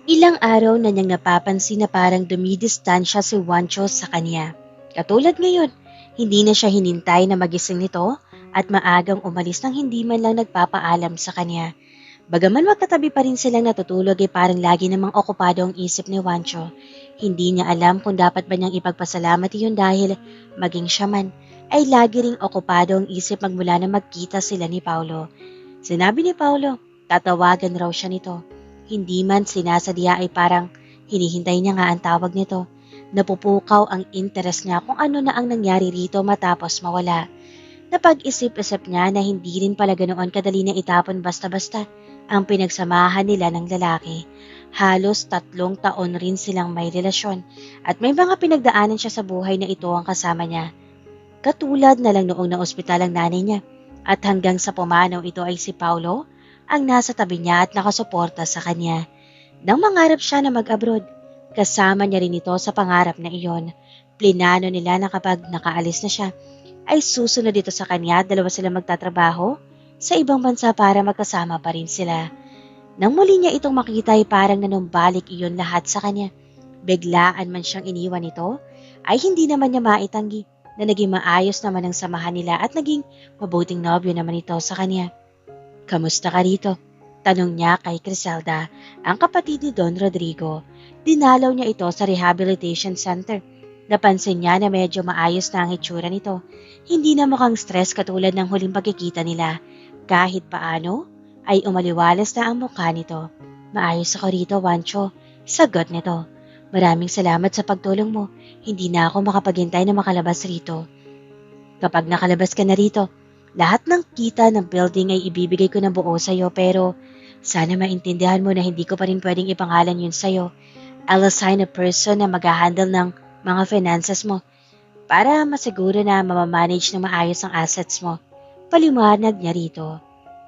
Ilang araw na niyang napapansin na parang dumidistansya si Wancho sa kanya. Katulad ngayon, hindi na siya hinintay na magising nito at maagang umalis nang hindi man lang nagpapaalam sa kanya. Bagaman magkatabi pa rin silang natutulog ay parang lagi namang okupado ang isip ni Wancho. Hindi niya alam kung dapat ba niyang ipagpasalamat iyon dahil maging siya man ay lagi ring okupado ang isip magmula na magkita sila ni Paulo. Sinabi ni Paulo, tatawagan raw siya nito. Hindi man sinasadya ay parang hinihintay niya nga ang tawag nito. Napupukaw ang interes niya kung ano na ang nangyari rito matapos mawala. Napag-isip-isip niya na hindi rin pala ganoon kadali na itapon basta-basta ang pinagsamahan nila ng lalaki. Halos 3 taon rin silang may relasyon at may mga pinagdaanan siya sa buhay na ito ang kasama niya. Katulad na lang noong naospital ang nanay niya at hanggang sa pumanaw ito ay si Paulo ang nasa tabi niya at nakasuporta sa kanya. Nang mangarap siya na mag-abroad, kasama niya rin ito sa pangarap na iyon. Plinano nila na kapag nakaalis na siya, ay susunod dito sa kanya at dalawa sila magtatrabaho sa ibang bansa para magkasama pa rin sila. Nang muli niya itong makita ay parang nanumbalik iyon lahat sa kanya. Biglaan man siyang iniwan ito, ay hindi naman niya maitanggi na naging maayos naman ang samahan nila at naging mabuting nobyo naman ito sa kanya. Kamusta ka rito? Tanong niya kay Criselda, ang kapatid ni Don Rodrigo. Dinalaw niya ito sa rehabilitation center. Napansin niya na medyo maayos na ang itsura nito. Hindi na mukhang stress katulad ng huling pagkikita nila. Kahit paano, ay umaliwalas na ang mukha nito. Maayos ako rito, Wancho. Sagot nito. Maraming salamat sa pagtulong mo. Hindi na ako makapaghintay na makalabas rito. Kapag nakalabas ka na rito, lahat ng kita ng building ay ibibigay ko ng buo sa'yo pero sana maintindihan mo na hindi ko pa rin pwedeng ipangalan yun sa'yo. I'll assign a person na mag-handle ng mga finances mo para masiguro na mamamanage na maayos ang assets mo. Paliwanag niya rito.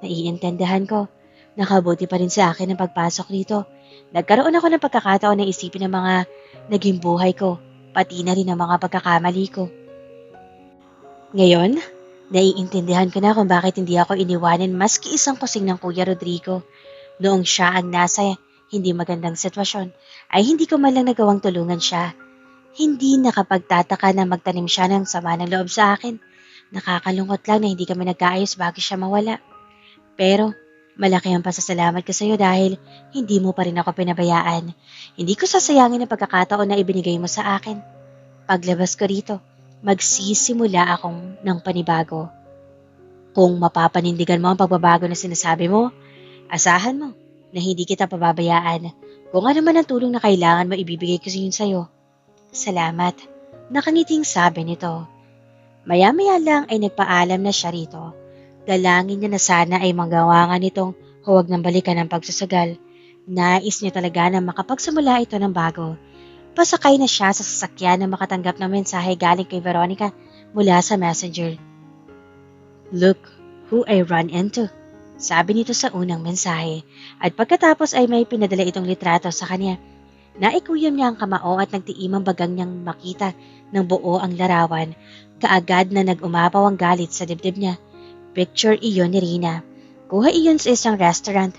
Naiintindihan ko. Nakabuti pa rin sa akin ang pagpasok rito. Nagkaroon ako ng pagkakataon na isipin ang mga naging buhay ko, pati na rin ang mga pagkakamali ko. Ngayon, naiintindihan ko na kung bakit hindi ako iniwanan maski isang kusing ng Kuya Rodrigo. Noong siya ang nasa hindi magandang sitwasyon, ay hindi ko man lang nagawang tulungan siya. Hindi nakapagtataka na magtanim siya ng sama ng loob sa akin. Nakakalungkot lang na hindi kami nagkaayos bago siya mawala. Pero, malaki ang pasasalamat ko sa iyo dahil hindi mo pa rin ako pinabayaan. Hindi ko sasayangin ang pagkakataon na ibinigay mo sa akin. Paglabas ko rito, magsisimula akong ng panibago. Kung mapapanindigan mo ang pagbabago na sinasabi mo, asahan mo na hindi kita pababayaan. Kung ano man ang tulong na kailangan mo, ibibigay ko yun sa'yo. Salamat. Nakangiting sabi nito. Maya-maya lang ay nagpaalam na siya rito. Dalangin niya na sana ay magawa nga nitong huwag nang balikan ang pagsasagal. Nais niya talaga na makapagsimula ito ng bago. Pasakay na siya sa sasakyan na makatanggap ng mensahe galing kay Veronica mula sa messenger. Look who I ran into, sabi nito sa unang mensahe at pagkatapos ay may pinadala itong litrato sa kanya. Naikuyam niya ang kamao at nagtiimang bagang niyang makita ng buo ang larawan. Kaagad na nag-umapaw ang galit sa dibdib niya. Picture iyon ni Rina. Kuha iyon sa isang restaurant.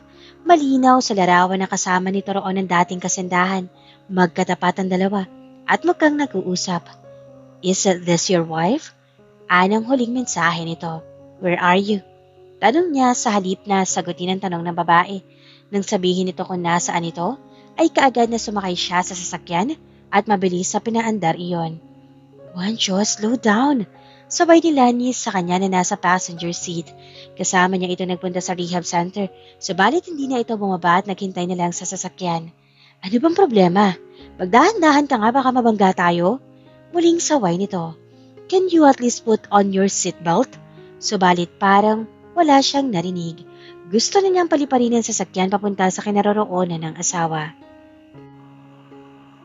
Malinaw sa larawan na kasama nito roon ang dating kasindahan. Magkatapat ang dalawa at mukhang nag-uusap. Is this your wife? Anang huling mensahe nito. Where are you? Tanong niya sa halip na sagutin ang tanong ng babae. Nang sabihin nito kung nasaan ito, ay kaagad na sumakay siya sa sasakyan at mabilis sa pinaandar iyon. Wancho, slow down! Sabay ni Lani sa kanya na nasa passenger seat. Kasama niya ito nagpunta sa rehab center, subalit hindi na ito bumaba at naghintay na lang sa sasakyan. Ano bang problema? Magdahan-dahan ka nga baka mabangga tayo? Muling saway nito. Can you at least put on your seatbelt? Subalit parang wala siyang narinig. Gusto na niyang paliparin ang sasakyan papunta sa kinaroroonan ng asawa.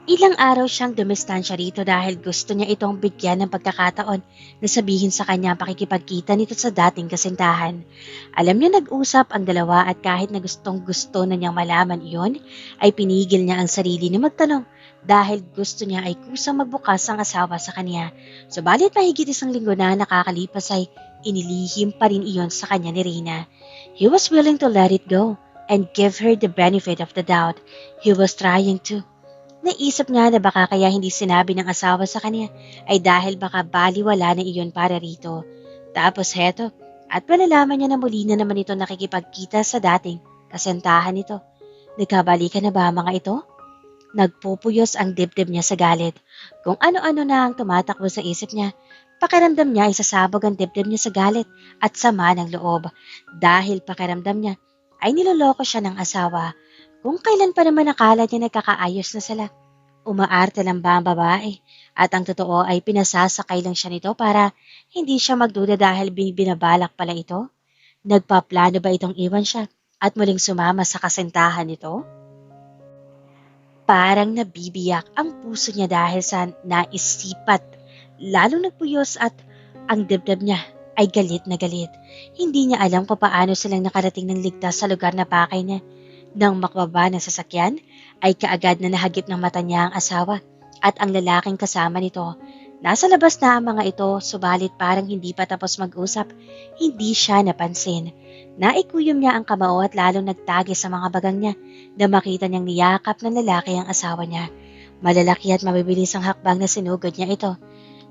Ilang araw siyang dumistansya rito dahil gusto niya itong bigyan ng pagkakataon na sabihin sa kanya ang pakikipagkita nito sa dating kasintahan. Alam niya nag-usap ang dalawa at kahit na gustong-gusto na niyang malaman iyon, ay pinigil niya ang sarili na magtanong dahil gusto niya ay kusang magbukas ang asawa sa kanya. Subalit mahigit 1 linggo na nakakalipas ay inilihim pa rin iyon sa kanya ni Rina. He was willing to let it go. and give her the benefit of the doubt. He was trying to. Naisip nga na baka kaya hindi sinabi ng asawa sa kanya ay dahil baka baliwala na iyon para rito. Tapos heto, at malalaman niya na muli na naman ito nakikipagkita sa dating kasintahan nito. Nagkabalikan na ba ang mga ito? Nagpupuyos ang dibdib niya sa galit. Kung ano-ano na ang tumatakbo sa isip niya, pakiramdam niya ay sasabog ang dibdib niya sa galit at sama ng loob. Dahil pakiramdam niya ay niloloko siya ng asawa. Kung kailan pa naman akala niya nagkakaayos na sila. Umaarte lang ba ang babae? At ang totoo ay pinasasakay lang siya nito para hindi siya magduda dahil binabalak pala ito? Nagpaplano ba itong iwan siya at muling sumama sa kasintahan nito? Parang nabibiyak ang puso niya dahil sa naisipat. Lalong nagpuyos at ang dibdib niya ay galit na galit. Hindi niya alam kung paano silang nakarating ng ligtas sa lugar na pakay niya. Nang makababa ng sasakyan, ay kaagad na nahagip ng mata niya ang asawa at ang lalaking kasama nito. Nasa labas na ang mga ito, subalit parang hindi pa tapos mag-usap. Hindi siya napansin. Naikuyom niya ang kamao at lalong nagtagi sa mga bagang niya na makita niyang niyakap ng lalaki ang asawa niya. Malalaki at mabibilis ang hakbang na sinugod niya ito.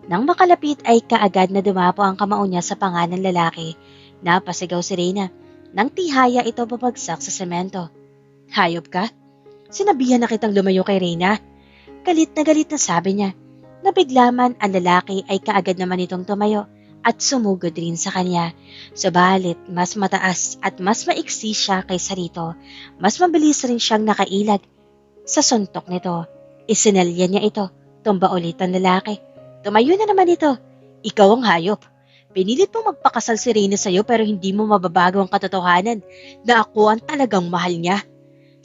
Nang makalapit ay kaagad na dumapo ang kamao niya sa panga ng lalaki. Napasigaw si Reyna. Nang tihaya ito babagsak sa semento. Hayop ka? Sinabihan na kitang lumayo kay Reyna. Galit na sabi niya. Nabiglaman ang lalaki ay kaagad naman itong tumayo at sumugod rin sa kanya. Subalit, mas mataas at mas maiksi siya kaysa rito. Mas mabilis rin siyang nakailag sa suntok nito. Isinalya niya ito. Tumba ulit ang lalaki. Tumayo na naman ito. Ikaw ang hayop. Pinilit mong magpakasal si Reyna sa'yo pero hindi mo mababago ang katotohanan na ako ang talagang mahal niya.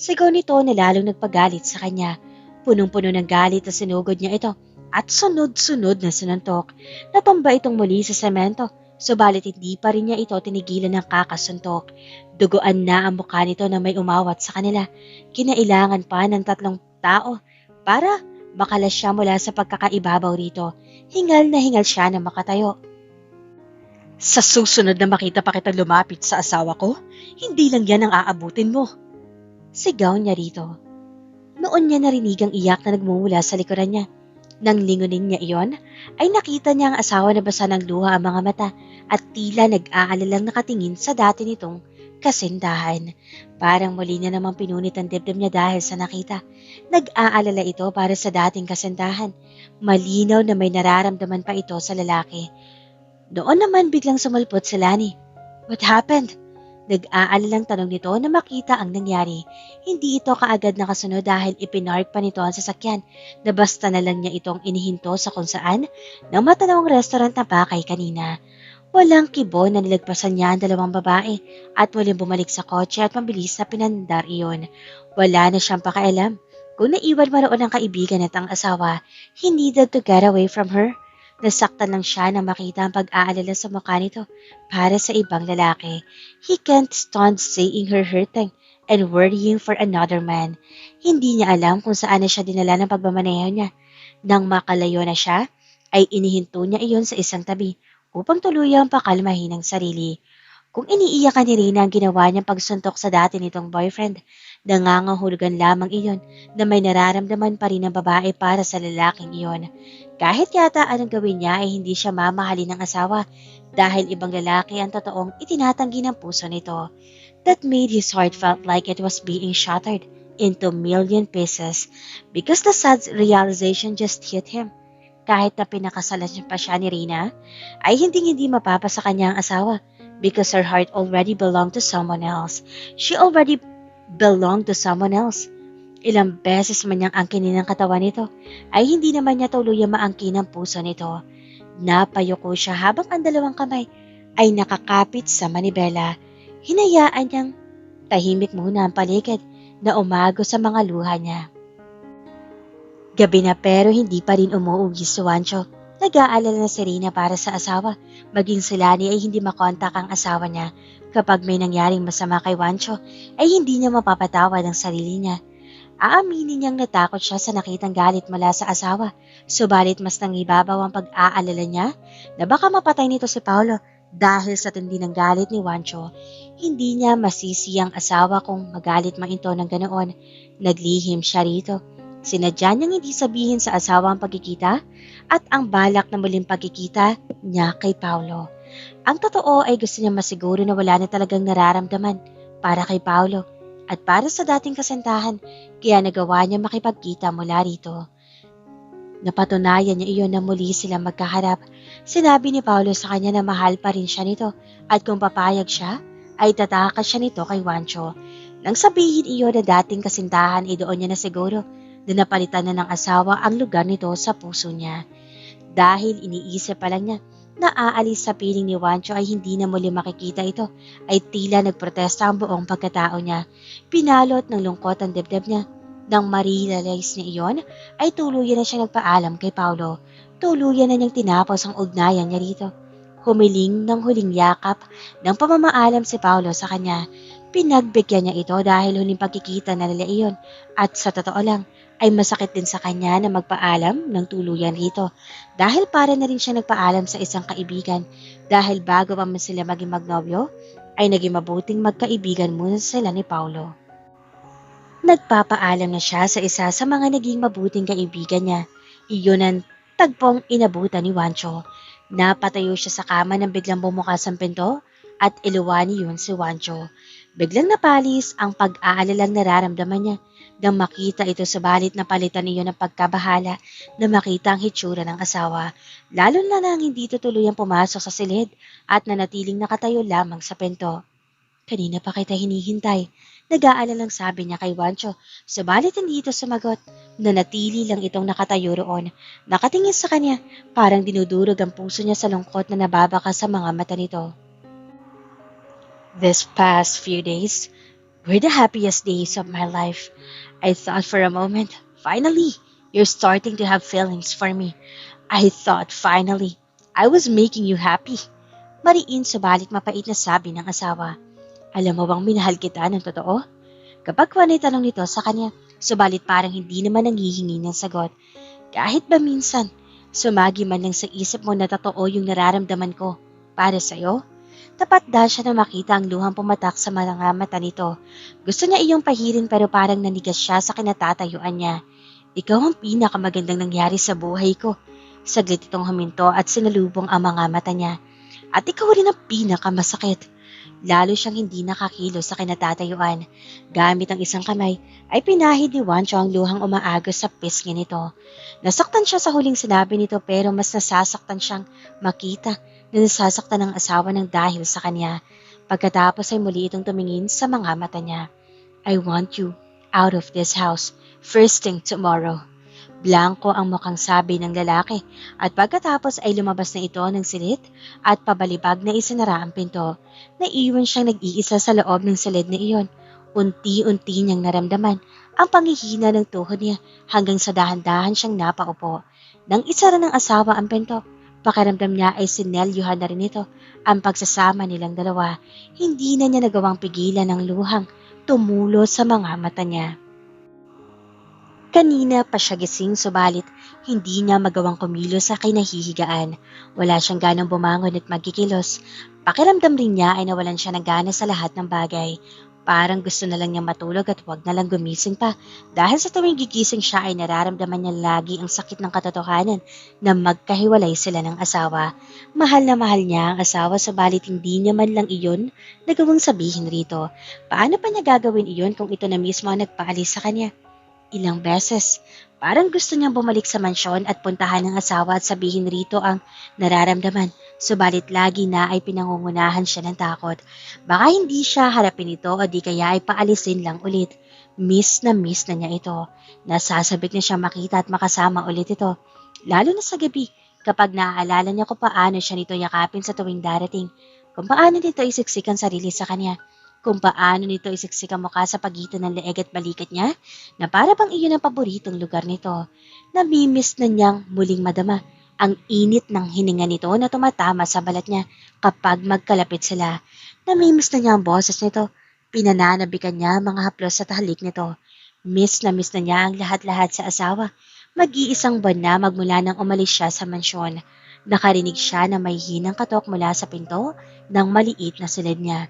Sigaw nito na lalong nagpagalit sa kanya. Punong-puno ng galit na sinugod niya ito. At sunod-sunod na sinuntok. Natumba itong muli sa semento, subalit hindi pa rin niya ito tinigilan ng kakasuntok. Duguan na ang mukha nito na may umawat sa kanila. Kinailangan pa ng 3 tao para makalas siya mula sa pagkakaibabaw rito. Hingal na hingal siya na makatayo. Sa susunod na makita pa kitang lumapit sa asawa ko, hindi lang yan ang aabutin mo. Sigaw niya rito. Noon niya narinig ang iyak na nagmumula sa likuran niya. Nang lingunin niya iyon, ay nakita niya ang asawa na basa ng luha ang mga mata at tila nag-aalalang nakatingin sa dati nitong kasindahan. Parang muli na namang pinunit ang dibdib niya dahil sa nakita. Nag-aalala ito para sa dating kasindahan. Malinaw na may nararamdaman pa ito sa lalaki. Noon naman biglang sumulpot si Lani. What happened? Nag-aalalang tanong nito na makita ang nangyari. Hindi ito kaagad nakasunod dahil ipinark pa nito ang sasakyan na basta na lang niya itong inihinto sa kung saan nang matanaw ang restaurant na pakay kanina. Walang kibo na nilagpasan niya ang 2 babae at muling bumalik sa kotse at mabilis na pinandar iyon. Wala na siyang pakialam. Kung naiwan maroon ang kaibigan at ang asawa, he needed to get away from her. Nasaktan lang siya na makita ang pag-aalala sa mukha nito para sa ibang lalaki. He can't stand seeing her hurting and worrying for another man. Hindi niya alam kung saan na siya dinala ng pagmamaneho niya. Nang makalayo na siya, ay inihinto niya iyon sa isang tabi upang tuluyang pakalmahin ang sarili. Kung iniiyakan ni Reyna ang ginawa niyang pagsuntok sa dati nitong boyfriend, nangangahulugan lamang iyon na may nararamdaman pa rin ang babae para sa lalaking iyon. Kahit yata anong gawin niya ay hindi siya mamahalin ng asawa dahil ibang lalaki ang totoong itinatanggi ng puso nito. That made his heart felt like it was being shattered into million pieces because the sad realization just hit him. Kahit na pinakasalan pa siya ni Reyna, ay hindi mapapasa kanya ang asawa because her heart already belonged to someone else. She already belonged to someone else. Ilang beses man niyang angkinin ang katawan nito, ay hindi naman niya tuluyang maangkin ang puso nito. Napayuko siya habang ang 2 kamay ay nakakapit sa manibela. Hinayaan niyang tahimik muna ang paligid na umago sa mga luha niya. Gabi na pero hindi pa rin umuuwi si Juancho. Nag-aalala na si Reyna para sa asawa. Maging si Lani ay hindi makontak ang asawa niya. Kapag may nangyaring masama kay Juancho, ay hindi niya mapapatawad ang sarili niya. Aaminin niyang natakot siya sa nakitang galit mula sa asawa. Subalit mas nangibabaw ang pag-aalala niya na baka mapatay nito si Paolo dahil sa tindi ng galit ni Juancho. Hindi niya masisi ang asawa kung magalit man ito ng ganoon. Naglihim siya rito. Sinadya niyang hindi sabihin sa asawa ang pagkikita at ang balak na muling pagkikita niya kay Paolo. Ang totoo ay gusto niya masiguro na wala na talagang nararamdaman para kay Paolo at para sa dating kasintahan, kaya nagawa niya makipagkita mula rito. Napatunayan niya iyon na muli sila magkaharap. Sinabi ni Paolo sa kanya na mahal pa rin siya nito at kung papayag siya, ay tatakas siya nito kay Juancho. Nang sabihin iyon na dating kasintahan, doon niya na siguro na napalitan na ng asawa ang lugar nito sa puso niya. Dahil iniisip pa lang niya na aalis sa piling ni Juancho ay hindi na muli makikita ito, ay tila nagprotesta ang buong pagkatao niya. Pinalot ng lungkot ang dibdib niya. Nang ma-realize niya iyon, ay tuluyan na siya nagpaalam kay Paolo. Tuluyan na niyang tinapos ang ugnayan niya rito. Humiling ng huling yakap ng pamamaalam si Paolo sa kanya. Pinagbigyan niya ito dahil huling pagkikita na nila iyon at sa totoo lang ay masakit din sa kanya na magpaalam ng tuluyan rito dahil para na rin siya nagpaalam sa isang kaibigan dahil bago pa man sila maging magnobyo ay naging mabuting magkaibigan muna sila ni Paolo. Nagpapaalam na siya sa isa sa mga naging mabuting kaibigan niya. Iyon ang tagpong inabutan ni Juancho. Napatayo siya sa kama nang biglang bumukas ang pinto at iluwani yun si Juancho. Biglang napalis ang pag-aalalang nararamdaman niya nang makita ito subalit napalitan niyo ng pagkabahala na makita ang hitsura ng asawa. Lalo na nang hindi tutuluyang pumasok sa silid at nanatiling nakatayo lamang sa pinto. Kanina pa kita hinihintay. Nag-aalalang sabi niya kay Juancho, subalit hindi ito sumagot. Nanatili lang itong nakatayo roon. Nakatingin sa kanya, parang dinudurog ang puso niya sa lungkot na nababaka sa mga mata nito. This past few days were the happiest days of my life. I thought for a moment, finally, you're starting to have feelings for me. I thought finally, I was making you happy. Mariin subalit mapait na sabi ng asawa. Alam mo bang minahal kita ng totoo? Kapag Juan ay tanong nito sa kanya, subalit parang hindi naman nanghihingi ng sagot. Kahit ba minsan, sumagi man lang sa isip mo na totoo yung nararamdaman ko para sa'yo? Tapat dahil siya na makita ang luhang pumatak sa mga mata nito. Gusto niya iyong pahirin pero parang nanigas siya sa kinatatayuan niya. Ikaw ang pinakamagandang nangyari sa buhay ko. Saglit itong huminto at sinalubong ang mga mata niya. At ikaw rin ang pinakamasakit. Lalo siyang hindi nakakilos sa kinatatayuan. Gamit ang isang kamay, ay pinahid ni Juancho ang luhang umaagos sa pisngi nito. Nasaktan siya sa huling sinabi nito pero mas nasasaktan siyang makita na nasasaktan ng asawa ng dahil sa kanya. Pagkatapos ay muli itong tumingin sa mga mata niya. I want you out of this house first thing tomorrow. Blanko ang mukhang sabi ng lalaki at pagkatapos ay lumabas na ito ng silid at pabalibag na isinara ang pinto. Naiwan siyang nag-iisa sa loob ng silid na iyon. Unti-unti niyang naramdaman ang panghihina ng tuhod niya hanggang sa dahan-dahan siyang napaupo. Nang isara ng asawa ang pinto, pakiramdam niya ay sinelyuhan na rin ito ang pagsasama nilang dalawa. Hindi na niya nagawang pigilan ng luhang tumulo sa mga mata niya. Kanina pa siya gising subalit hindi niya magawang kumilos sa kinahihigaan. Wala siyang ganang bumangon at magkikilos. Pakiramdam rin niya ay nawalan siya ng gana sa lahat ng bagay. Parang gusto na lang niya matulog at huwag na lang gumising pa dahil sa tuwing gigising siya ay nararamdaman niya lagi ang sakit ng katotohanan na magkahiwalay sila ng asawa. Mahal na mahal niya ang asawa subalit hindi niya man lang iyon nagawang sabihin rito. Paano pa niya gagawin iyon kung ito na mismo ang nagpaalis sa kanya? Ilang beses, parang gusto niyang bumalik sa mansyon at puntahan ng asawa at sabihin rito ang nararamdaman, subalit lagi na ay pinangungunahan siya ng takot. Baka hindi siya harapin ito o di kaya ay paalisin lang ulit. Miss na niya ito. Nasasabik na siya makita at makasama ulit ito. Lalo na sa gabi, kapag naaalala niya kung paano siya nito yakapin sa tuwing darating, kung paano nito isiksik ang sarili sa kanya. Kung paano nito isiksik ang mukha sa pagitan ng leeg at balikat niya, na para bang iyon ang paboritong lugar nito. Namimiss na niyang muling madama ang init ng hininga nito na tumatama sa balat niya kapag magkalapit sila. Namimiss na niya ang boses nito, pinananabikan niya mga haplos sa halik nito. Miss na niya ang lahat-lahat sa asawa. Mag-iisang buwan na magmula nang umalis siya sa mansyon. Nakarinig siya na may hinang katok mula sa pinto ng maliit na silid niya.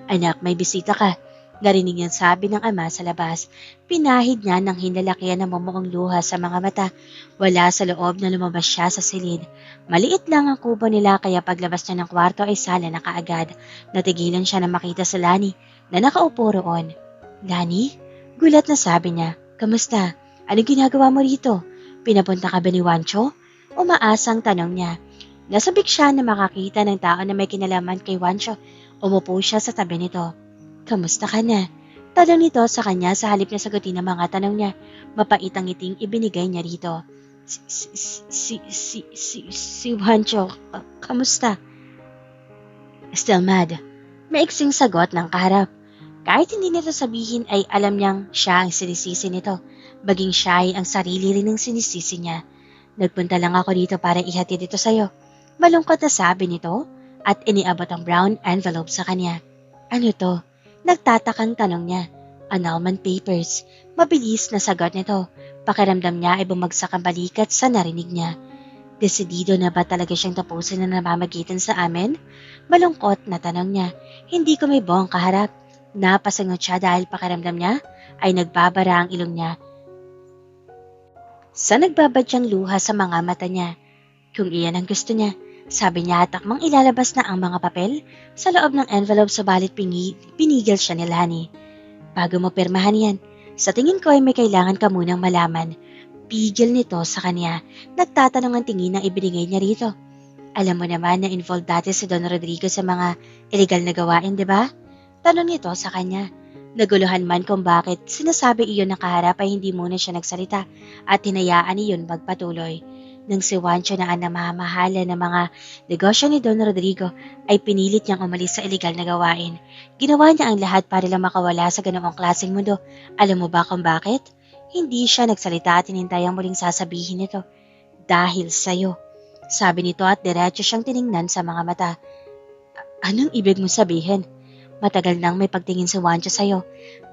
Anak, may bisita ka. Narinig niyang sabi ng ama sa labas. Pinahid niya ng hinlalakyan ng mumuong luha sa mga mata. Wala sa loob na lumabas siya sa silid. Maliit lang ang kubo nila kaya paglabas niya ng kwarto ay sala na kaagad. Natigilan siya na makita si Lani na nakaupo roon. Lani? Gulat na sabi niya. Kamusta? Anong ginagawa mo rito? Pinapunta ka ba ni Wancho? Umaasang tanong niya. Nasabik siya na makakita ng tao na may kinalaman kay Wancho. Umupo siya sa tabi nito. Kamusta ka na? Tanong nito sa kanya sa halip na sagutin ang mga tanong niya. Mapait ang ngiting ibinigay niya rito. Si Wancho, kamusta? Still mad. Maiksing sagot ng kaharap. Kahit hindi nito sabihin ay alam niyang siya ang sinisisi nito. Baging siya ay ang sarili rin ang sinisisi niya. Nagpunta lang ako dito para ihatid ito sa'yo. Malungkot na sabi nito at iniabot ang brown envelope sa kanya. Ano to? Nagtatakang tanong niya. Annulment papers. Mabilis na sagot nito. Pakiramdam niya ay bumagsak ang balikat sa narinig niya. Desidido na ba talaga siyang tapusin na namamagitan sa amin? Malungkot na tanong niya. Hindi ko may buong kaharap. Napasingot siya dahil pakiramdam niya ay nagbabara ang ilong niya. Sa nagbabadyang luha sa mga mata niya. Kung iyan ang gusto niya. Sabi niya at akmang ilalabas na ang mga papel sa loob ng envelope subalit pinigil siya ni Lani. Bago mo pirmahan yan, sa tingin ko ay may kailangan ka munang malaman. Pigil nito sa kanya. Nagtatanong ang tingin na ibinigay niya rito. Alam mo naman na involved dati si Don Rodrigo sa mga illegal na gawain, di ba? Tanong nito sa kanya. Naguluhan man kung bakit sinasabi iyon na kaharap ay hindi muna siya nagsalita at hinayaan iyon magpatuloy. Nang si Wancho na ang namamahala ng mga negosyo ni Don Rodrigo ay pinilit niyang umalis sa illegal na gawain. Ginawa niya ang lahat para lang makawala sa ganoong klaseng mundo. Alam mo ba kung bakit? Hindi siya nagsalita at hinintay ang muling sasabihin nito. Dahil sa'yo. Sabi nito at diretso siyang tiningnan sa mga mata. Anong ibig mo sabihin? Matagal nang may pagtingin si Wancho sa'yo.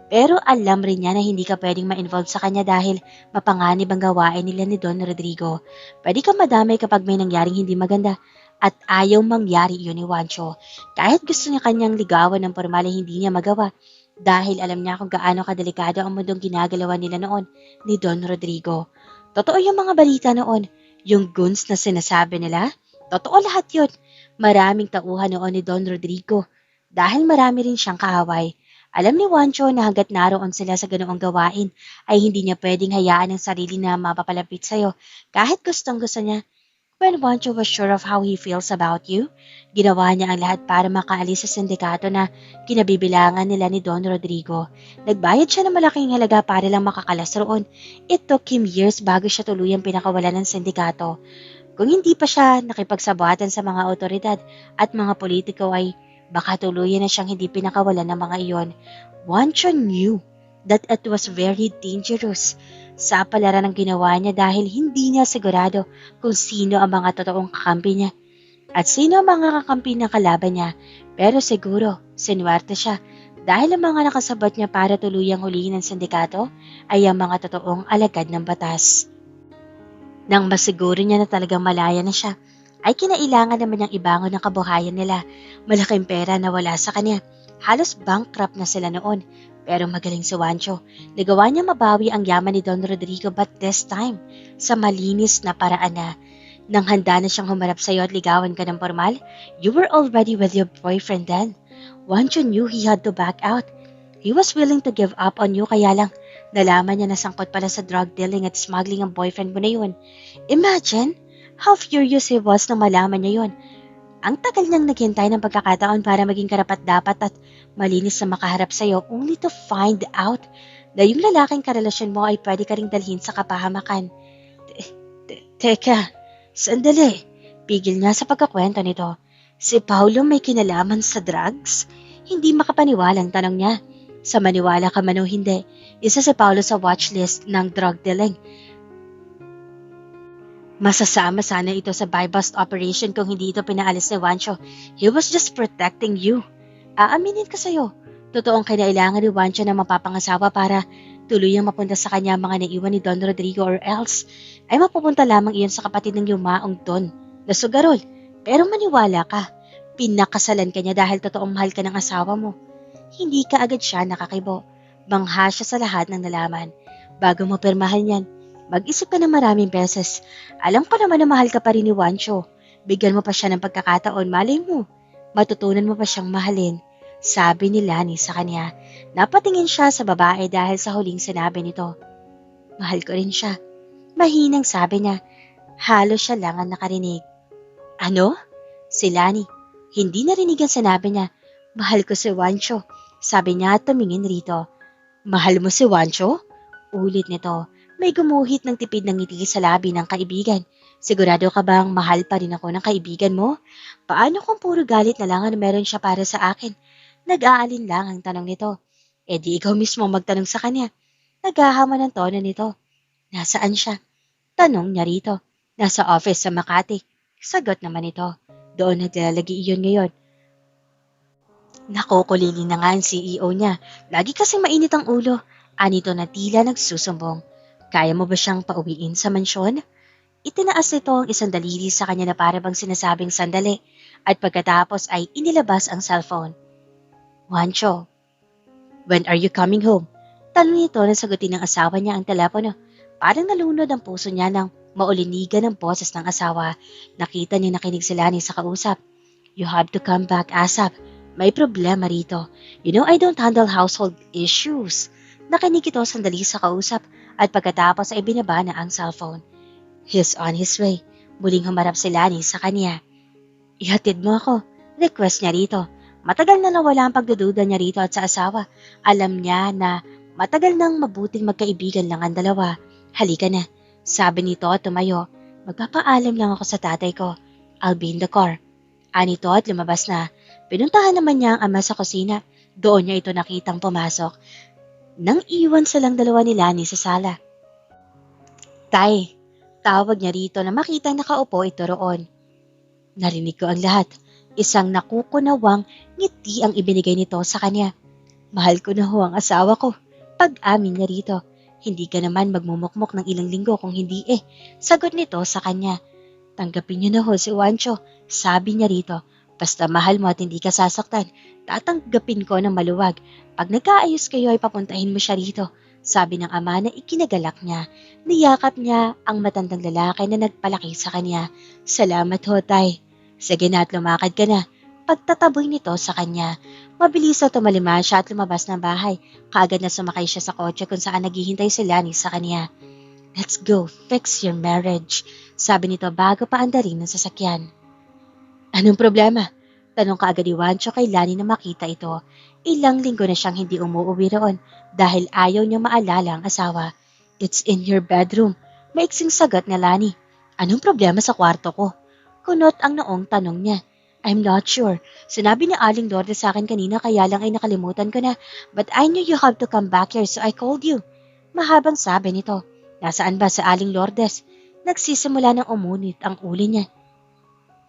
Pero alam rin niya na hindi ka pwedeng ma-involve sa kanya dahil mapanganib ang gawain nila ni Don Rodrigo. Pwede ka madamay kapag may nangyaring hindi maganda at ayaw mangyari iyon ni Wancho. Kahit gusto niya kanyang ligawan ng formal ay hindi niya magawa dahil alam niya kung gaano kadelikado ang mundong ginagalawan nila noon ni Don Rodrigo. Totoo yung mga balita noon, yung goons na sinasabi nila. Totoo lahat yun. Maraming tauhan noon ni Don Rodrigo dahil marami rin siyang kaaway. Alam ni Wancho na hanggat naroon sila sa ganoong gawain ay hindi niya pwedeng hayaan ang sarili na mapapalapit sa'yo kahit gustong gusto niya. When Wancho was sure of how he feels about you, ginawa niya ang lahat para makaalis sa sindikato na kinabibilangan nila ni Don Rodrigo. Nagbayad siya ng malaking halaga para lang makakalas roon. It took him years bago siya tuluyang pinakawalan ng sindikato. Kung hindi pa siya nakipagsabuatan sa mga otoridad at mga politiko ay baka tuluyan na siyang hindi pinakawalan ng mga iyon. Wancho knew that it was very dangerous sa palaran ng ginawa niya dahil hindi niya sigurado kung sino ang mga totoong kakampi niya at sino ang mga kakampi ng kalaban niya. Pero siguro, sinuwerte siya dahil ang mga nakasabot niya para tuluyang hulihin ng sindikato ay ang mga totoong alagad ng batas. Nang masiguro niya na talagang malaya na siya, ay kinailangan naman niyang ibangon ang kabuhayan nila. Malaking pera na wala sa kanya. Halos bankrupt na sila noon. Pero magaling si Wancho. Nagawa niya mabawi ang yaman ni Don Rodrigo but this time, sa malinis na paraan na. Nang handa na siyang humarap sa iyo at ligawan ka ng formal, you were already with your boyfriend then. Wancho knew he had to back out. He was willing to give up on you kaya lang nalaman niya na sangkot pala sa drug dealing at smuggling ang boyfriend mo na yun. Imagine how furious he was nang malaman niya yun. Ang tagal niyang naghintay ng pagkakataon para maging karapat-dapat at malinis na makaharap sa iyo only to find out na yung lalaking karelasyon mo ay pwede ka ring dalhin sa kapahamakan. Teka, sandali. Pigil niya sa pagkakwento nito. Si Paulo may kinalaman sa drugs? Hindi makapaniwalang tanong niya. Sa maniwala ka man o hindi, isa si Paulo sa watchlist ng drug dealing. Masasama sana ito sa buy-bust operation kung hindi ito pinaalis ni Wancho. He was just protecting you. Aaminin ko sa'yo, totoong kinailangan ni Wancho na mapapangasawa para tuluyang mapunta sa kanya mga naiwan ni Don Rodrigo or else ay mapupunta lamang iyon sa kapatid ng yumaong Don na sugarol. Pero maniwala ka, pinakasalan ka niya dahil totoong mahal ka ng asawa mo. Hindi kaagad siya nakakibo. Bangha siya sa lahat ng nalaman. Bago mo pirmahan yan, mag-isip ka ng maraming beses. Alam ko naman na mahal ka pa rin ni Wancho. Bigyan mo pa siya ng pagkakataon, malay mo. Matutunan mo pa siyang mahalin. Sabi ni Lani sa kanya. Napatingin siya sa babae dahil sa huling sinabi nito. Mahal ko rin siya. Mahinang sabi niya. Halos siya lang ang nakarinig. Ano? Si Lani. Hindi narinig ang sinabi niya. Mahal ko si Wancho. Sabi niya at tumingin rito. Mahal mo si Wancho? Ulit nito. May gumuhit ng tipid ng ngiti sa labi ng kaibigan. Sigurado ka bang mahal pa rin ako ng kaibigan mo? Paano kung puro galit na lang ang meron siya para sa akin? Nag-aalin lang ang tanong nito. E di ikaw mismo magtanong sa kanya. Naghahama ng tono nito. Nasaan siya? Tanong niya rito. Nasa office sa Makati. Sagot naman ito. Doon naglalagi iyon ngayon. Nakukulili na nga ang CEO niya. Lagi kasing mainit ang ulo. Anito na tila nagsusumbong. Kaya mo ba siyang pauwiin sa mansyon? Itinaas nito ang isang daliri sa kanya na para bang sinasabing sandali at pagkatapos ay inilabas ang cellphone. Wancho, when are you coming home? Tanong nito na sagutin ng asawa niya ang telepono. Parang nalunod ang puso niya nang maulinigan ng boses ng asawa. Nakita niya nakinig si Lani sa kausap. You have to come back ASAP. May problema rito. You know I don't handle household issues. Nakinig ito sandali sa kausap at pagkatapos ay binaba na ang cellphone. He's on his way. Muling humarap si Lani sa kanya. Ihatid mo ako. Request niya rito. Matagal na nawala ang pagdududa niya rito at sa asawa. Alam niya na matagal nang mabuting magkaibigan lang ang dalawa. Halika na. Sabi nito at tumayo. Magpapaalam lang ako sa tatay ko. I'll be in the car. Anito at lumabas na. Pinuntahan naman niya ang ama sa kusina. Doon niya ito nakitang pumasok. Nang iwan silang dalawa ni Lani sa sala. Tay, tawag niya rito na makita nakaupo ito roon. Narinig ko ang lahat. Isang nakukunawang ngiti ang ibinigay nito sa kanya. Mahal ko na ho ang asawa ko. Pag-amin niya rito. Hindi ka naman magmumukmok ng ilang linggo kung hindi Sagot nito sa kanya. Tanggapin niyo na ho si Wancho. Sabi niya rito. Basta mahal mo at hindi ka sasaktan. Tatanggapin ko ng maluwag. Pag nagkaayos kayo ay papuntahin mo siya rito. Sabi ng ama na ikinagalak niya. Niyakap niya ang matandang lalaki na nagpalaki sa kanya. Salamat ho, tay. Sige na at lumakad ka na. Pagtataboy nito sa kanya. Mabilis na tumalima siya at lumabas ng bahay. Kaagad na sumakay siya sa kotse kung saan naghihintay si Lani sa kanya. Let's go, fix your marriage. Sabi nito bago pa andarin ng sasakyan. Anong problema? Tanong kaagad ni Wancho kay Lani na makita ito. Ilang linggo na siyang hindi umuwi roon dahil ayaw niya maalala ang asawa. It's in your bedroom. Maiksing sagot na Lani. Anong problema sa kwarto ko? Kunot ang noong tanong niya. I'm not sure. Sinabi ni Aling Lourdes sa akin kanina kaya lang ay nakalimutan ko na. But I knew you have to come back here so I called you. Mahabang sabi nito. Nasaan ba sa Aling Lourdes? Nagsisimula ng umunit ang uli niya.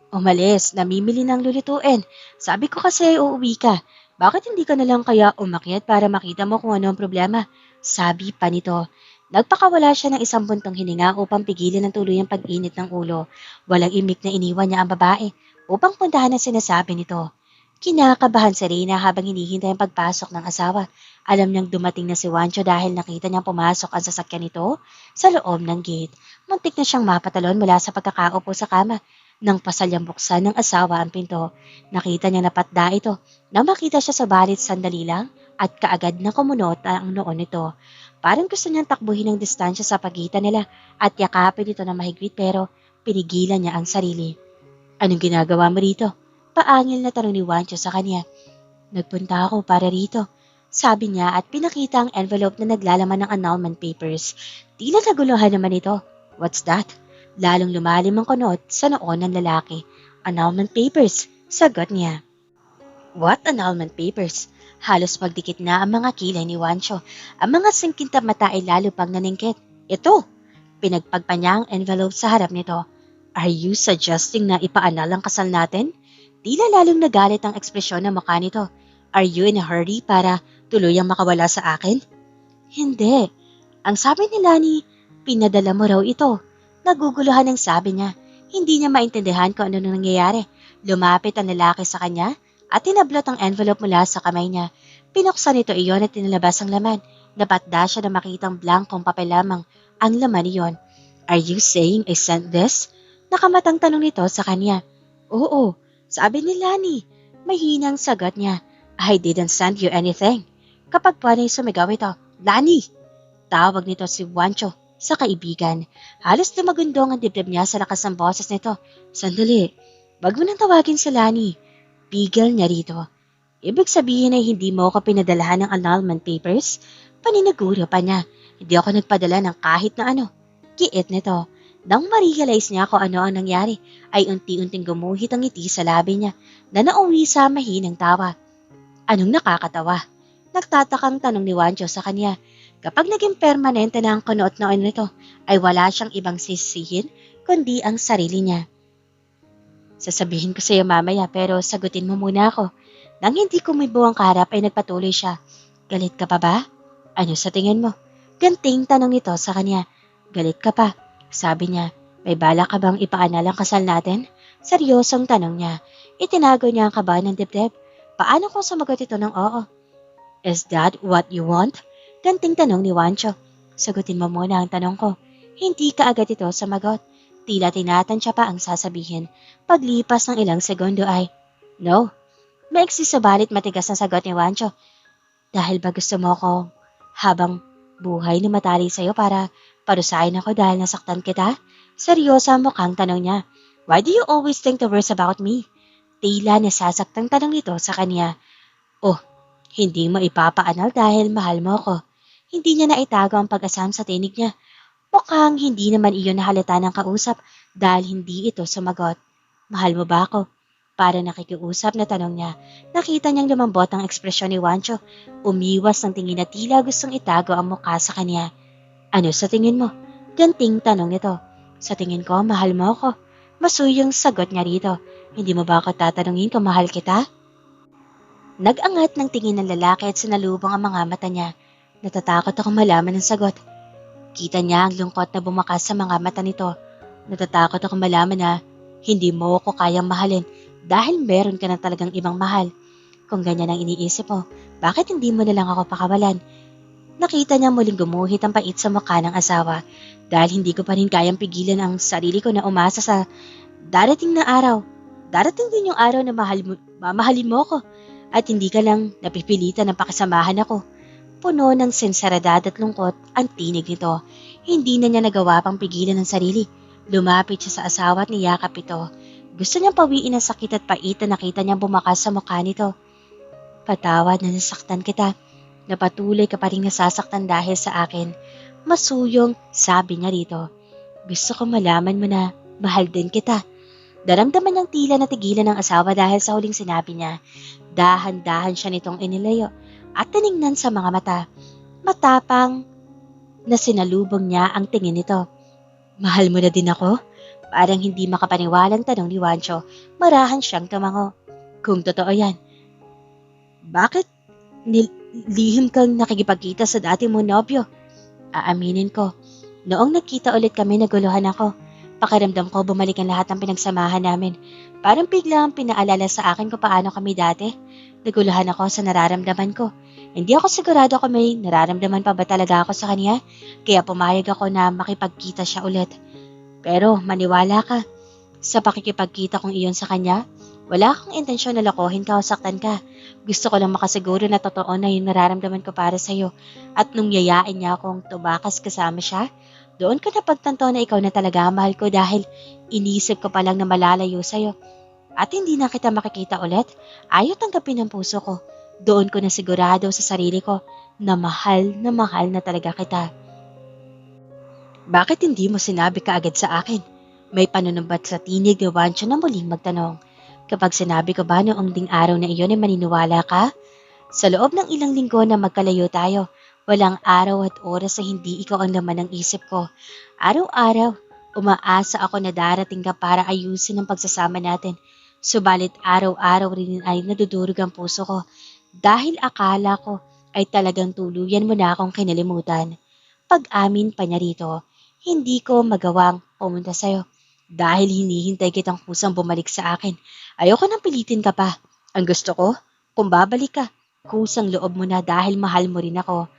Umalis, namimili ng lulutuin. Sabi ko kasi uuwi ka. Bakit hindi ka na lang kaya umakyat para makita mo kung ano ang problema? Sabi pa nito. Nagpakawala siya ng isang buntong hininga upang pigilan ng tuluyang pag-init ng ulo. Walang imik na iniwan niya ang babae upang puntahan ang sinasabi nito. Kinakabahan si Reyna habang hinihintay ang pagpasok ng asawa. Alam niyang dumating na si Wancho dahil nakita niyang pumasok ang sasakyan nito sa loob ng gate. Muntik na siyang mapatalon mula sa pagkakaupo sa kama. Nang pasalyang buksan ng asawa ang pinto, nakita niya na patda ito. Nang makita siya sa balit sandali lang at kaagad na kumunot ang noon nito. Parang gusto niyang takbuhin ang distansya sa pagitan nila at yakapin ito na mahigpit pero pinigilan niya ang sarili. Anong ginagawa mo rito? Paangil na tanong ni Wancho sa kanya. Nagpunta ako para rito. Sabi niya at pinakita ang envelope na naglalaman ng annulment papers. Tila naguluhan naman ito. What's that? Lalong lumalim ang kunot sa noon ng lalaki. Annulment papers, sagot niya. What annulment papers? Halos pagdikit na ang mga kilay ni Wancho. Ang mga singkintab mata ay lalo pang naningkit. Ito! Pinagpagpa niya ang envelope sa harap nito. Are you suggesting na ipaanal ang kasal natin? Tila lalong nagalit ang ekspresyon ng mukha nito. Are you in a hurry para tuluyang makawala sa akin? Hindi. Ang sabi ni Lani, pinadala mo raw ito. Naguguluhan ang sabi niya. Hindi niya maintindihan kung ano nangyayari. Lumapit ang lalaki sa kanya at tinablot ang envelope mula sa kamay niya. Pinuksan nito iyon at tinalabas ang laman. Napatda siya na makitang blankong papel lamang ang laman niyon. Are you saying I sent this? Nakamatang tanong nito sa kanya. Oo, sabi ni Lani. Mahinang sagot niya. I didn't send you anything. Kapag panay sumigaw ito, Lani! Tawag nito si Wancho sa kaibigan. Halos lumagundong ang dibdib niya sa lakas ng boses nito. Sandali, wag mo nang tawagin si Lani. Pigil niya rito. Ibig sabihin ay hindi mo ako pinadalahan ng annulment papers? Paniniguro pa niya. Hindi ako nagpadala ng kahit na ano. Kiit nito. Nang ma-realize niya kung ano ang nangyari, ay unti-unting gumuhit ang ngiti sa labi niya na nauwi sa mahinang tawa. Anong nakakatawa? Nagtatakang tanong ni Wancho sa kanya. Kapag naging permanente na ang kunuot noon nito, ay wala siyang ibang sisihin kundi ang sarili niya. Sasabihin ko sa iyo mamaya pero sagutin mo muna ako. Nang hindi kumibo ang kaharap ay nagpatuloy siya. Galit ka pa ba? Ano sa tingin mo? Ganting tanong nito sa kanya. Galit ka pa? Sabi niya. May bala ka bang ipaanal ang kasal natin? Seryosong tanong niya. Itinago niya ang kaba ng dibdib. Paano kung sumagot ito ng oo? Is that what you want? Ganting tanong ni Wancho. Sagutin mo muna ang tanong ko. Hindi ka agad ito sumagot. Tila tinatansya pa ang sasabihin. Paglipas ng ilang segundo ay, no. Maiksi sabalit matigas na sagot ni Wancho. Dahil ba gusto mo ko habang buhay na matali sa'yo para parusahin ako dahil nasaktan kita? Seryosa mukhang tanong niya. Why do you always think the worst about me? Tila nasasaktang tanong nito sa kanya. Oh, hindi mo ipapaanal dahil mahal mo ko. Hindi niya naitago ang pag-asam sa tinig niya. Mukhang hindi naman iyon nahalata ng kausap dahil hindi ito sumagot. Mahal mo ba ako? Para nakikiusap na tanong niya, nakita niyang lumambot ang ekspresyon ni Wancho. Umiwas ng tingin na tila gustong itago ang mukha sa kanya. Ano sa tingin mo? Ganting tanong nito. Sa tingin ko, mahal mo ako. Masuyong sagot niya rito. Hindi mo ba ako tatanungin kung mahal kita? Nag-angat ng tingin ng lalaki at sinalubong ang mga mata niya. Natatakot akong malaman ang sagot. Kita niya ang lungkot na bumakas sa mga mata nito. Natatakot akong malaman na hindi mo ako kayang mahalin dahil meron ka na talagang ibang mahal. Kung ganyan ang iniisip mo, bakit hindi mo na lang ako pakawalan? Nakita niya muling gumuhit ang pait sa mukha ng asawa dahil hindi ko pa rin kayang pigilan ang sarili ko na umasa sa darating na araw. Darating din yung araw na mamahalin mo ko at hindi ka lang napipilitan ng pakisamahan ako. Puno ng sinseridad at lungkot ang tinig nito. Hindi na niya nagawa pang pigilan ng sarili. Lumapit siya sa asawa at niyakap ito. Gusto niyang pawiin ang sakit at pait na nakita niyang bumakas sa mukha nito. Patawad na nasaktan kita. Napatuloy ka pa rin nasasaktan dahil sa akin. Masuyong, sabi niya rito. Gusto ko malaman mo na mahal din kita. Daramdaman niyang tila natigilan ng asawa dahil sa huling sinabi niya. Dahan-dahan siya nitong inilayo at tiningnan sa mga mata. Matapang na sinalubong niya ang tingin nito. Mahal mo na din ako? Parang hindi makapaniwalang tanong ni Wancho. Marahan siyang tumango. Kung totoo yan, bakit lihim kang nakikipagkita sa dati mo nobyo? Aaminin ko, noong nagkita ulit kami naguluhan ako. Pakiramdam ko bumalik ang lahat ng pinagsamahan namin. Parang biglang pinaalala sa akin kung paano kami dati. Naguluhan ako sa nararamdaman ko. Hindi ako sigurado kung may nararamdaman pa ba talaga ako sa kanya, kaya pumayag ako na makipagkita siya ulit. Pero maniwala ka, sa pakikipagkita kong iyon sa kanya, wala akong intensyon na lokohin ka o saktan ka. Gusto ko lang makasiguro na totoo na yung nararamdaman ko para sa'yo. At nung yayain niya akong tumakas kasama siya, doon ko napagtanto na ikaw na talaga mahal ko dahil inisip ko pa lang na malalayo sa'yo. At hindi na kita makikita ulit, ayaw tanggapin ng puso ko. Doon ko na sigurado sa sarili ko na mahal na talaga kita. Bakit hindi mo sinabi kaagad sa akin? May panunumbat sa tinig ni Wancho na muling magtanong. Kapag sinabi ko ba noong ding araw na iyon ay maniniwala ka? Sa loob ng ilang linggo na magkalayo tayo, walang araw at oras na hindi ikaw ang laman ng isip ko. Araw-araw, umaasa ako na darating ka para ayusin ang pagsasama natin. Subalit araw-araw rin ay nadudurog ang puso ko dahil akala ko ay talagang tuluyan mo na akong kinalimutan. Pag-amin pa niya rito, hindi ko magawang pumunta sa'yo dahil hinihintay kitang kusang bumalik sa akin. Ayoko nang pilitin ka pa. Ang gusto ko, kung babalik ka, kusang loob mo na dahil mahal mo rin ako.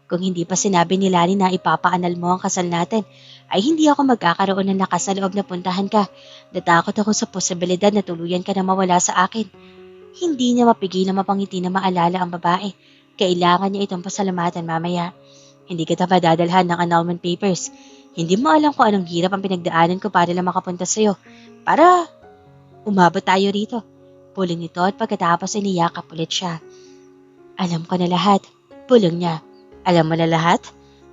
Kung hindi pa sinabi ni Lani na ipapaanal mo ang kasal natin, ay hindi ako magkakaroon ng lakas sa loob na puntahan ka. Natakot ako sa posibilidad na tuluyan ka na mawala sa akin. Hindi niya mapigil na mapangiti na maalala ang babae. Kailangan niya itong pasalamatan mamaya. Hindi kita pa dadalhan ng annulment papers. Hindi mo alam kung anong hirap ang pinagdaanan ko para lang makapunta sa'yo. Para umabot tayo rito. Pulong nito at pagkatapos ay niyakap ulit siya. Alam ko na lahat. Pulong niya. Alam mo na lahat?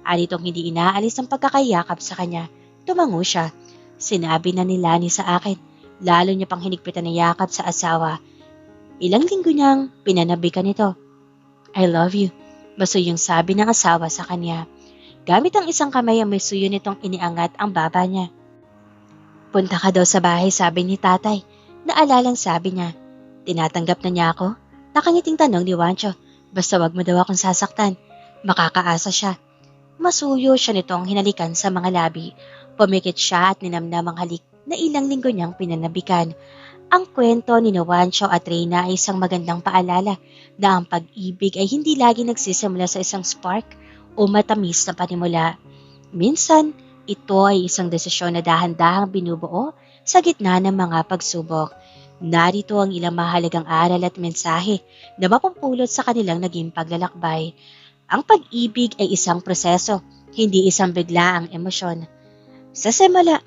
Anitong hindi inaalis ang pagkakayakap sa kanya. Tumango siya. Sinabi na ni Lani sa akin. Lalo niya pang hinigpitan na yakap sa asawa. Ilang linggo niyang pinanabikan ito. I love you. Masuyong sabi ng asawa sa kanya. Gamit ang isang kamay ang may suyo nitong iniangat ang baba niya. Punta ka daw sa bahay, sabi ni tatay. Naalalang sabi niya. Tinatanggap na niya ako? Nakangiting tanong ni Wancho. Basta wag mo daw akong sasaktan. Makakaasa siya. Masuyo siya nitong hinalikan sa mga labi. Pumikit siya at ninamnam ang halik na ilang linggo niyang pinanabikan. Ang kwento ni Wancho at Reyna ay isang magandang paalala na ang pag-ibig ay hindi lagi nagsisimula sa isang spark o matamis na panimula. Minsan, ito ay isang desisyon na dahan-dahang binubuo sa gitna ng mga pagsubok. Narito ang ilang mahalagang aral at mensahe na mapupulot sa kanilang naging paglalakbay. Ang pag-ibig ay isang proseso, hindi isang biglaang emosyon. Sa simula,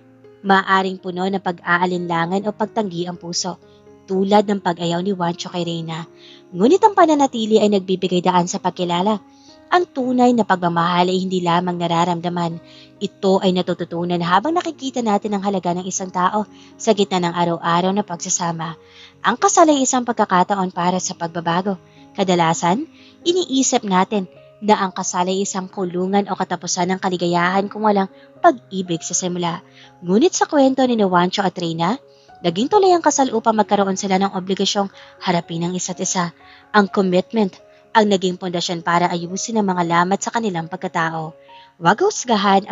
maaaring puno ng pag-aalinlangan o pagtanggi ang puso, tulad ng pag-ayaw ni Wancho kay Reyna. Ngunit ang pananatili ay nagbibigay daan sa pagkilala. Ang tunay na pagmamahal ay hindi lamang nararamdaman. Ito ay natututunan habang nakikita natin ang halaga ng isang tao sa gitna ng araw-araw na pagsasama. Ang kasal ay isang pagkakataon para sa pagbabago. Kadalasan, iniisip natin na ang kasal ay isang kulungan o katapusan ng kaligayahan kung walang pag-ibig sa simula. Ngunit sa kwento ni Wancho at Reyna, naging tuloy ang kasal upang magkaroon sila ng obligasyong harapin ang isa't isa. Ang commitment ang naging pundasyon para ayusin ang mga lamat sa kanilang pagkatao. Huwag husgahan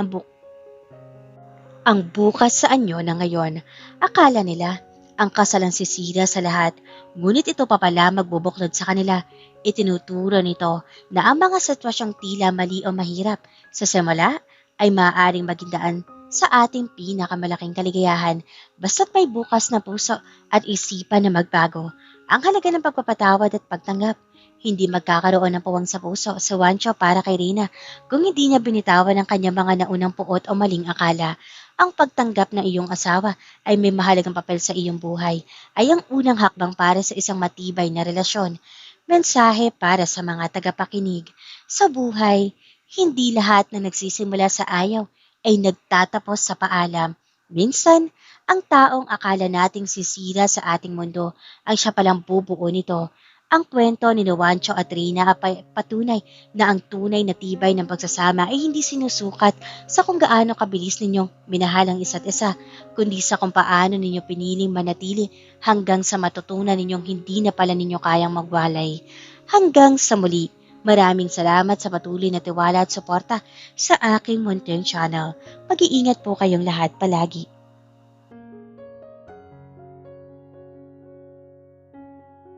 ang bukas sa anyo na ngayon. Akala nila ang kasal ang sisira sa lahat, ngunit ito pa pala magbubuklod sa kanila. Itinuturo nito na ang mga sitwasyong tila mali o mahirap sa simula ay maaaring maging daan sa ating pinakamalaking kaligayahan basta't may bukas na puso at isipan na magbago. Ang halaga ng pagpapatawad at pagtanggap. Hindi magkakaroon ng puwang sa puso sa Wancho para kay Reyna kung hindi niya binitawan ang kanyang mga naunang puot o maling akala. Ang pagtanggap na iyong asawa ay may mahalagang papel sa iyong buhay ay ang unang hakbang para sa isang matibay na relasyon. Mensahe para sa mga tagapakinig. Sa buhay, hindi lahat na nagsisimula sa ayaw ay nagtatapos sa paalam. Minsan, ang taong akala nating sisira sa ating mundo ay siya palang bubuo nito. Ang kwento ni Wancho at Reyna ay patunay na ang tunay na tibay ng pagsasama ay hindi sinusukat sa kung gaano kabilis ninyong minahal ang isa't isa, kundi sa kung paano ninyo piniling manatili hanggang sa matutunan ninyong hindi na pala ninyo kayang magwalay. Hanggang sa muli, maraming salamat sa patuloy na tiwala at suporta sa aking munting channel. Mag-iingat po kayong lahat palagi.